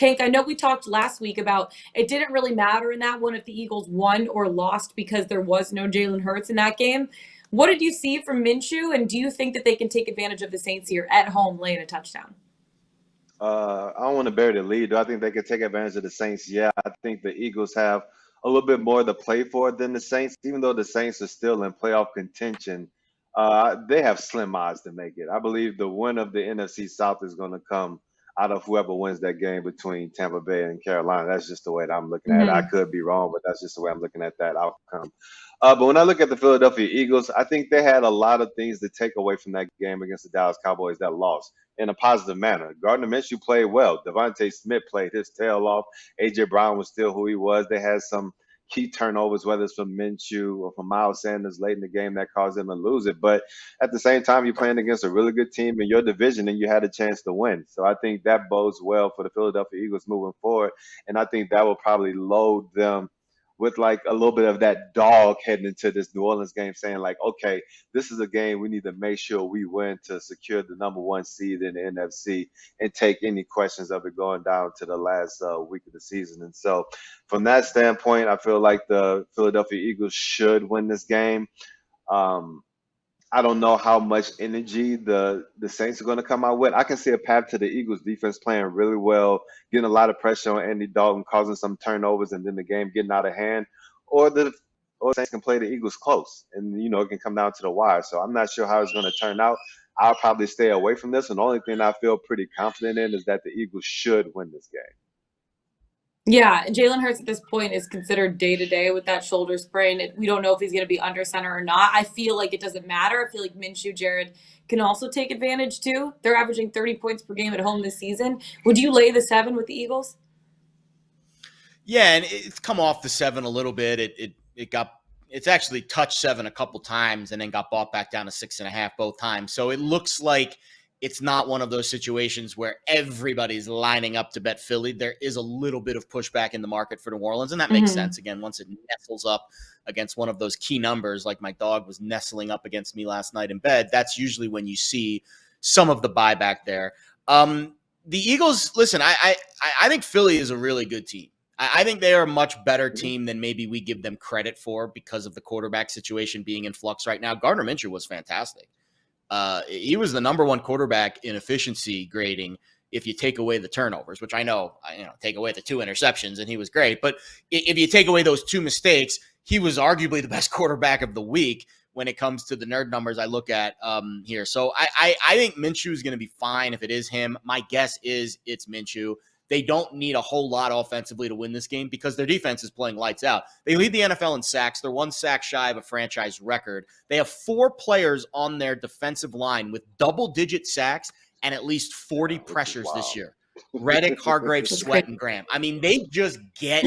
Tank, I know we talked last week about it didn't really matter in that one if the Eagles won or lost because there was no Jalen Hurts in that game. What did you see from Minshew, and do you think that they can take advantage of the Saints here at home laying a touchdown? I don't want to bury the lead. Do I think they could take advantage of the Saints? Yeah, I think the Eagles have a little bit more to play for than the Saints, even though the Saints are still in playoff contention. They have slim odds to make it. I believe the win of the NFC South is going to come out of whoever wins that game between Tampa Bay and Carolina. That's just the way that I'm looking at it. I Hmm. could be wrong, but that's just the way I'm looking at that outcome. But when I look at the Philadelphia Eagles, I think they had a lot of things to take away from that game against the Dallas Cowboys that lost in a positive manner. Gardner Minshew played well. Devontae Smith played his tail off. AJ Brown was still who he was. They had some key turnovers, whether it's from Minshew or from Miles Sanders late in the game that caused them to lose it. But at the same time, you're playing against a really good team in your division and you had a chance to win. So I think that bodes well for the Philadelphia Eagles moving forward. And I think that will probably load them with like a little bit of that dog heading into this New Orleans game, saying like, okay, this is a game we need to make sure we win to secure the number one seed in the NFC and take any questions of it going down to the last week of the season. And so, from that standpoint, I feel like the Philadelphia Eagles should win this game. Um, I don't know how much energy the Saints are going to come out with. I can see a path to the Eagles defense playing really well, getting a lot of pressure on Andy Dalton, causing some turnovers, and then the game getting out of hand. Or the Saints can play the Eagles close, and it can come down to the wire. So I'm not sure how it's going to turn out. I'll probably stay away from this, and the only thing I feel pretty confident in is that the Eagles should win this game. Yeah, Jalen Hurts at this point is considered day to day with that shoulder sprain. We don't know if he's going to be under center or not. I feel like it doesn't matter. I feel like Minshew, Jared, can also take advantage too. They're averaging 30 points per game at home this season. Would you lay the 7 with the Eagles? Yeah, and it's come off the 7 a little bit. It's actually touched 7 a couple times and then got bought back down to 6.5 both times. So it looks like it's not one of those situations where everybody's lining up to bet Philly. There is a little bit of pushback in the market for New Orleans, and that makes sense. Again, once it nestles up against one of those key numbers, like my dog was nestling up against me last night in bed, that's usually when you see some of the buyback there. The Eagles, listen, I think Philly is a really good team. I think they are a much better team than maybe we give them credit for because of the quarterback situation being in flux right now. Gardner Minshew was fantastic. He was the number one quarterback in efficiency grading if you take away the turnovers, which I know, take away the 2 interceptions and he was great. But if you take away those 2 mistakes, he was arguably the best quarterback of the week when it comes to the nerd numbers I look at here. So I think Minshew is going to be fine if it is him. My guess is it's Minshew. They don't need a whole lot offensively to win this game because their defense is playing lights out. They lead the NFL in sacks. They're 1 sack shy of a franchise record. They have 4 players on their defensive line with double-digit sacks and at least 40 pressures this year. Reddick, Hargrave, Sweat, and Graham. I mean, they just get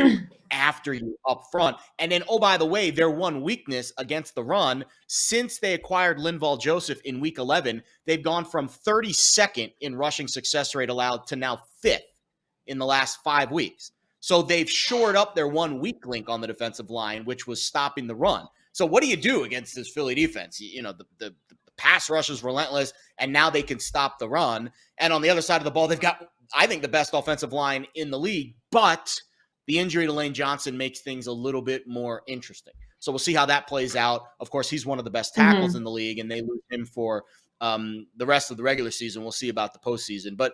after you up front. And then, oh, by the way, their one weakness against the run, since they acquired Linval Joseph in Week 11, they've gone from 32nd in rushing success rate allowed to now 5th. In the last 5 weeks. So they've shored up their one weak link on the defensive line, which was stopping the run. So what do you do against this Philly defense? The pass rush is relentless, and now they can stop the run. And on the other side of the ball, they've got, I think, the best offensive line in the league, but the injury to Lane Johnson makes things a little bit more interesting. So we'll see how that plays out. Of course, he's one of the best tackles in the league, and they lose him for the rest of the regular season. We'll see about the postseason. But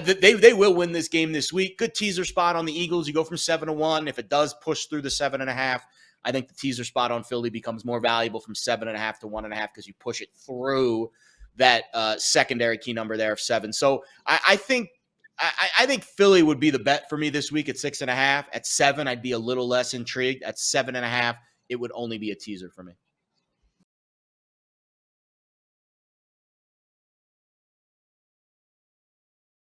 they will win this game this week. Good teaser spot on the Eagles. You go from 7-1. If it does push through the 7.5, I think the teaser spot on Philly becomes more valuable from 7.5 to 1.5 because you push it through that secondary key number there of 7. So I think Philly would be the bet for me this week at 6.5. At 7, I'd be a little less intrigued. At 7.5, it would only be a teaser for me.